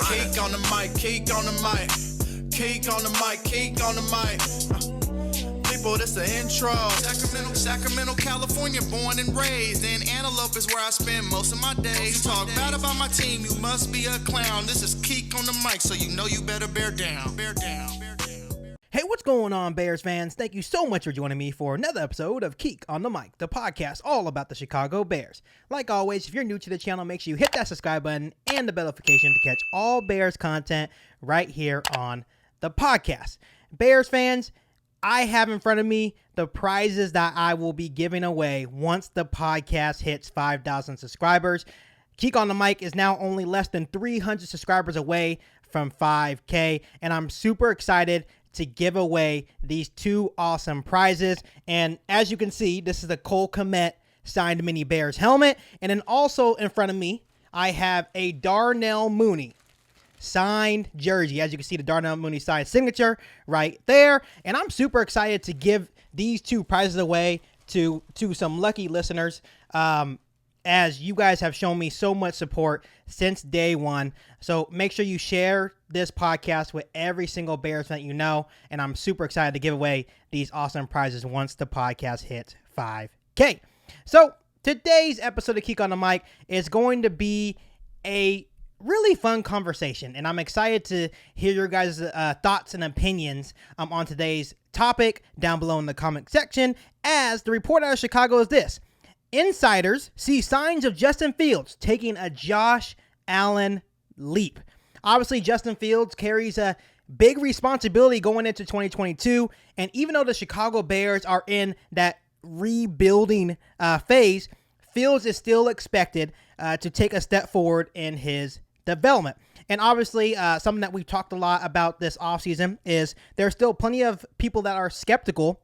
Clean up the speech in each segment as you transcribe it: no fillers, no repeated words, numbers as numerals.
Keek on the mic, keek on the mic. Keek on the mic, keek on the mic. People, this the intro. Sacramento, California, born and raised. And Antelope is where I spend most of my days. You talk bad about my team, you must be a clown. This is Keek on the mic, so you know you better bear down. Bear down. Hey, what's going on, Bears fans? Thank you so much for joining me for another episode of Keek on the Mic, the podcast all about the Chicago Bears. Like always, if you're new to the channel, make sure you hit that subscribe button and the bell notification to catch all Bears content right here on the podcast. Bears fans, I have in front of me the prizes that I will be giving away once the podcast hits 5,000 subscribers. Keek on the Mic is now only less than 300 subscribers away from 5K, and I'm super excited to give away these two awesome prizes. And as you can see, this is the Cole Kmet signed mini Bears helmet. And then also in front of me, I have a Darnell Mooney signed jersey. As you can see, the Darnell Mooney signed signature right there. And I'm super excited to give these two prizes away to some lucky listeners. As you guys have shown me so much support since day one. So make sure you share this podcast with every single Bears fan you know. And I'm super excited to give away these awesome prizes once the podcast hits 5K. So today's episode of Keek on the Mic is going to be a really fun conversation. And I'm excited to hear your guys' thoughts and opinions on today's topic down below in the comment section. As the report out of Chicago is this: insiders see signs of Justin Fields taking a Josh Allen leap. Obviously, Justin Fields carries a big responsibility going into 2022. And even though the Chicago Bears are in that rebuilding phase, Fields is still expected to take a step forward in his development. And obviously, something that we've talked a lot about this offseason is there's still plenty of people that are skeptical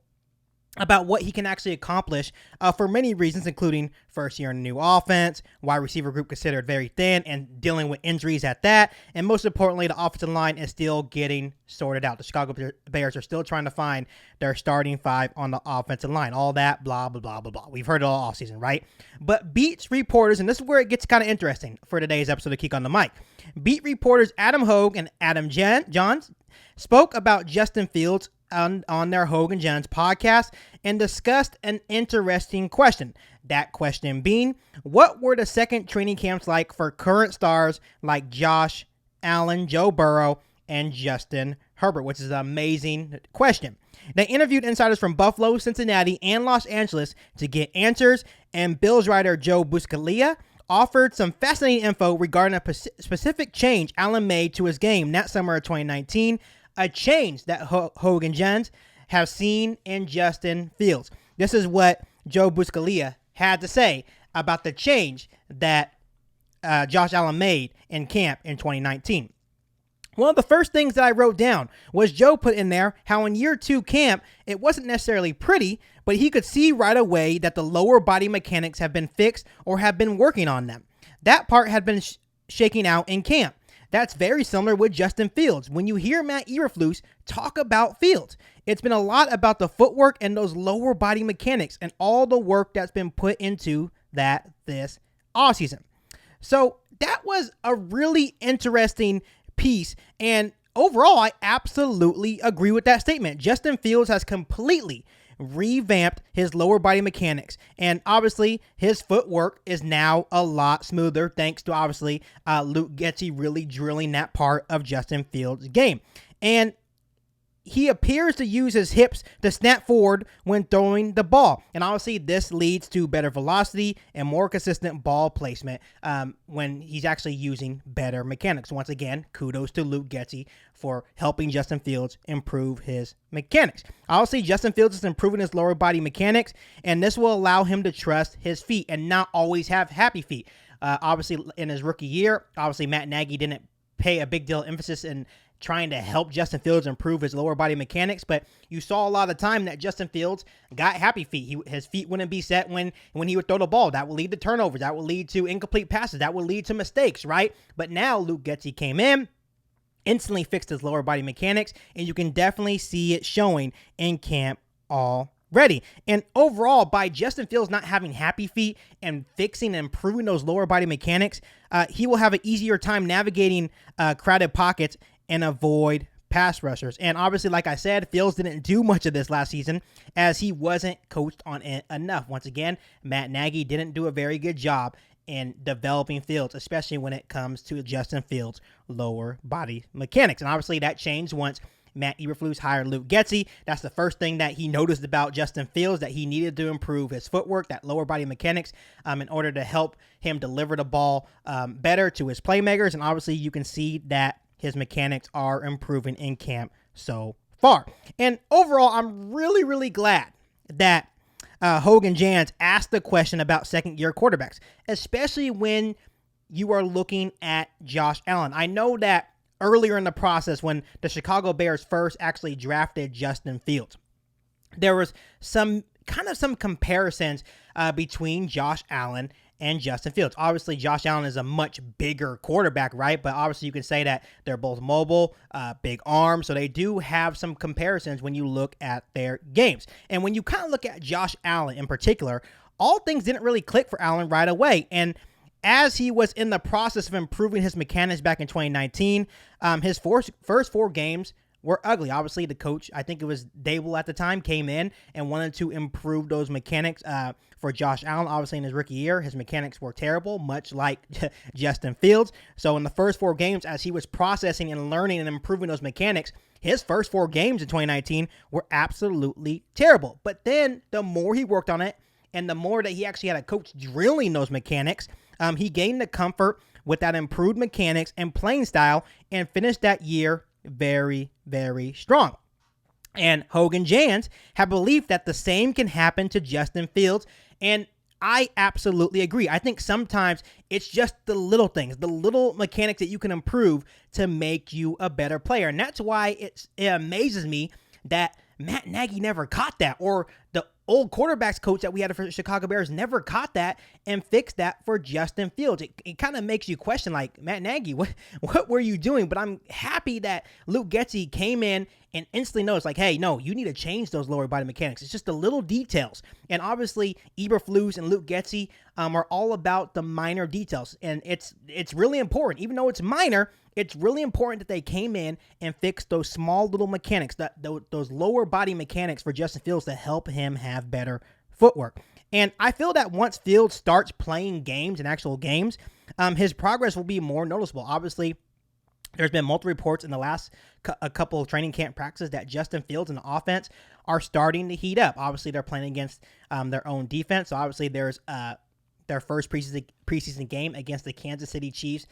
about what he can actually accomplish for many reasons, including first year in a new offense, wide receiver group considered very thin and dealing with injuries at that. And most importantly, the offensive line is still getting sorted out. The Chicago Bears are still trying to find their starting five on the offensive line. All that, blah, blah, blah, blah, blah. We've heard it all offseason, right? But beat reporters, and this is where it gets kind of interesting for today's episode of Keek on the Mic. Beat reporters Adam Hoge and Adam Jahn spoke about Justin Fields on their Hoge and Jahn's podcast and discussed an interesting question. That question being, what were the second training camps like for current stars like Josh Allen, Joe Burrow, and Justin Herbert, which is an amazing question. They interviewed insiders from Buffalo, Cincinnati, and Los Angeles to get answers, and Bills writer Joe Buscaglia offered some fascinating info regarding a specific change Allen made to his game that summer of 2019, a change that Hoge and Jahn have seen in Justin Fields. This is what Joe Buscaglia had to say about the change that Josh Allen made in camp in 2019. One of the first things that I wrote down was Joe put in there how in year two camp, it wasn't necessarily pretty, but he could see right away that the lower body mechanics have been fixed or have been working on them. That part had been shaking out in camp. That's very similar with Justin Fields. When you hear Matt Eberflus talk about Fields, it's been a lot about the footwork and those lower body mechanics and all the work that's been put into that this offseason. So that was a really interesting piece. And overall, I absolutely agree with that statement. Justin Fields has completely revamped his lower body mechanics, and obviously his footwork is now a lot smoother thanks to obviously Luke Getsy really drilling that part of Justin Fields' game. And he appears to use his hips to snap forward when throwing the ball. And obviously this leads to better velocity and more consistent ball placement when he's actually using better mechanics. Once again, kudos to Luke Getsy for helping Justin Fields improve his mechanics. Obviously, Justin Fields is improving his lower body mechanics, and this will allow him to trust his feet and not always have happy feet. Obviously, in his rookie year, obviously Matt Nagy didn't pay a big deal emphasis in trying to help Justin Fields improve his lower body mechanics, but you saw a lot of the time that Justin Fields got happy feet. His feet wouldn't be set when he would throw the ball. That would lead to turnovers. That would lead to incomplete passes. That would lead to mistakes, right? But now Luke Getsy came in, instantly fixed his lower body mechanics, and you can definitely see it showing in camp already. ready. And overall, by Justin Fields not having happy feet and fixing and improving those lower body mechanics, he will have an easier time navigating crowded pockets and avoid pass rushers. And obviously, like I said, Fields didn't do much of this last season as he wasn't coached on it enough. Once again, Matt Nagy didn't do a very good job in developing Fields, especially when it comes to Justin Fields' lower body mechanics. And obviously that changed once Matt Eberflus hired Luke Getsy. That's the first thing that he noticed about Justin Fields, that he needed to improve his footwork, that lower body mechanics, in order to help him deliver the ball better to his playmakers. And obviously you can see that his mechanics are improving in camp so far. And overall, I'm really, really glad that Hoge and Jahn asked the question about second-year quarterbacks, especially when you are looking at Josh Allen. I know that earlier in the process, when the Chicago Bears first actually drafted Justin Fields, there was some comparisons between Josh Allen and Justin Fields. Obviously, Josh Allen is a much bigger quarterback, right? But obviously, you can say that they're both mobile, big arms, so they do have some comparisons when you look at their games. And when you kind of look at Josh Allen in particular, all things didn't really click for Allen right away. And as he was in the process of improving his mechanics back in 2019, his first 4 games were ugly. Obviously, the coach, I think it was Dable at the time, came in and wanted to improve those mechanics for Josh Allen. Obviously, in his rookie year, his mechanics were terrible, much like Justin Fields. So in the first 4 games, as he was processing and learning and improving those mechanics, his first 4 games in 2019 were absolutely terrible. But then the more he worked on it and the more that he actually had a coach drilling those mechanics, he gained the comfort with that improved mechanics and playing style and finished that year very, very strong. And Hoge and Jahn have believed that the same can happen to Justin Fields, and I absolutely agree. I think sometimes it's just the little things, the little mechanics that you can improve to make you a better player. And that's why it amazes me that Matt Nagy never caught that, or the old quarterbacks coach that we had for the Chicago Bears never caught that and fixed that for Justin Fields. It kind of makes you question, like, Matt Nagy, what were you doing? But I'm happy that Luke Getsy came in and instantly noticed, like, hey, no, you need to change those lower body mechanics. It's just the little details. And obviously, Eberflus and Luke Getsy are all about the minor details. And it's really important. Even though it's minor, it's really important that they came in and fixed those small little mechanics, those lower body mechanics for Justin Fields to help him have better footwork. And I feel that once Fields starts playing games and actual games, his progress will be more noticeable. Obviously, there's been multiple reports in the last a couple of training camp practices that Justin Fields and the offense are starting to heat up. Obviously, they're playing against their own defense. So obviously, there's their first preseason game against the Kansas City Chiefs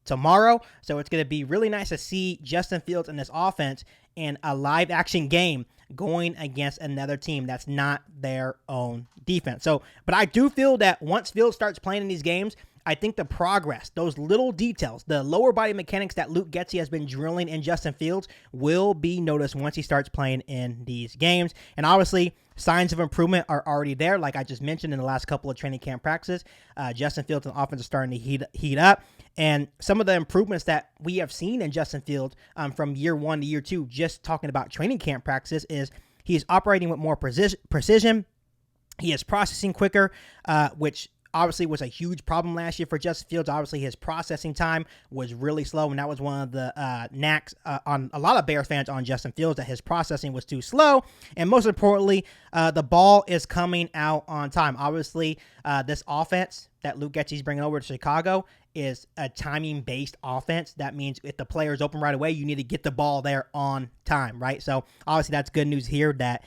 tomorrow. So it's going to be really nice to see Justin Fields in this offense in a live action game going against another team that's not their own defense. So, but I do feel that once Fields starts playing in these games, I think the progress, those little details, the lower body mechanics that Luke Getsy has been drilling in Justin Fields will be noticed once he starts playing in these games. And obviously, signs of improvement are already there. Like I just mentioned in the last couple of training camp practices, Justin Fields and offense are starting to heat up. And some of the improvements that we have seen in Justin Fields from year 1 to year 2, just talking about training camp practices, is he's operating with more precision. He is processing quicker, which obviously was a huge problem last year for Justin Fields. Obviously, his processing time was really slow, and that was one of the knacks on a lot of Bears fans on Justin Fields, that his processing was too slow. And most importantly, the ball is coming out on time. Obviously, this offense that Luke Getsy's bringing over to Chicago is a timing-based offense. That means if the player is open right away, you need to get the ball there on time, right? So obviously, that's good news here that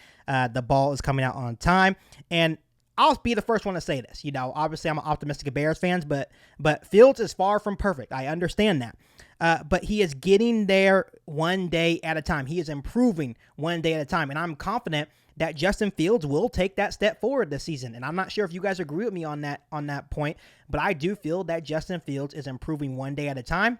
the ball is coming out on time. And I'll be the first one to say this. You know, obviously I'm an optimistic Bears fans, but Fields is far from perfect. I understand that. But he is getting there one day at a time. He is improving one day at a time. And I'm confident that Justin Fields will take that step forward this season. And I'm not sure if you guys agree with me on that point, but I do feel that Justin Fields is improving one day at a time.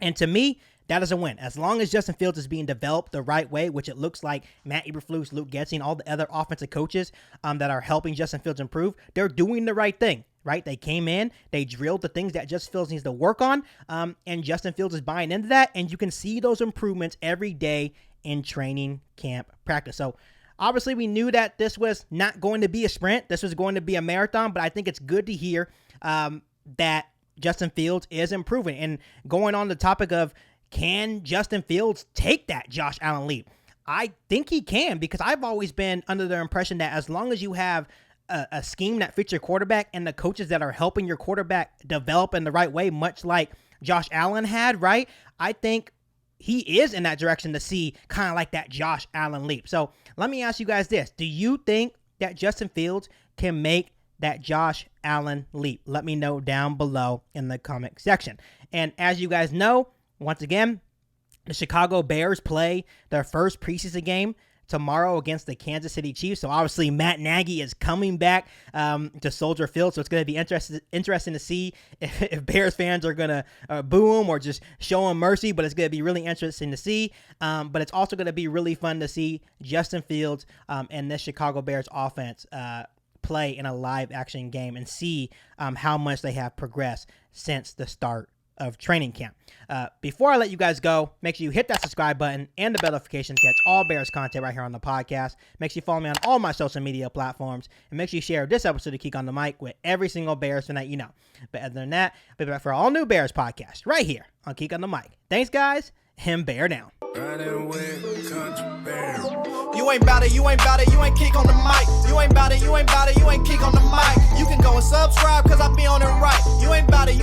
And to me, that is a win. As long as Justin Fields is being developed the right way, which it looks like Matt Eberflus, Luke Getsy, and all the other offensive coaches that are helping Justin Fields improve, they're doing the right thing, right? They came in, they drilled the things that Justin Fields needs to work on, and Justin Fields is buying into that, and you can see those improvements every day in training camp practice. So Obviously, we knew that this was not going to be a sprint. This was going to be a marathon, but I think it's good to hear that Justin Fields is improving. And going on the topic of, can Justin Fields take that Josh Allen leap? I think he can, because I've always been under the impression that as long as you have a scheme that fits your quarterback and the coaches that are helping your quarterback develop in the right way, much like Josh Allen had, right? I think he is in that direction to see kind of like that Josh Allen leap. So let me ask you guys this. Do you think that Justin Fields can make that Josh Allen leap? Let me know down below in the comment section. And as you guys know, once again, the Chicago Bears play their first preseason game tomorrow against the Kansas City Chiefs. So obviously Matt Nagy is coming back to Soldier Field. So it's going to be interesting to see if Bears fans are going to boo him or just show him mercy. But it's going to be really interesting to see. But it's also going to be really fun to see Justin Fields and this Chicago Bears offense play in a live action game and see how much they have progressed since the start of training camp. Before I let you guys go, make sure you hit that subscribe button and the bell notification to catch all Bears content right here on the podcast. Make sure you follow me on all my social media platforms, and make sure you share this episode of Geek on the Mic with every single Bears fan that you know. But other than that, I'll be back for all new Bears podcast right here on Geek on the Mic. Thanks, guys, and bear down. You ain't bout it, you ain't bout it, you ain't Geek on the Mic. You ain't bout it, you ain't bout it, you ain't Geek on the Mic. You can go and subscribe, cause I be on it right. You ain't bout it,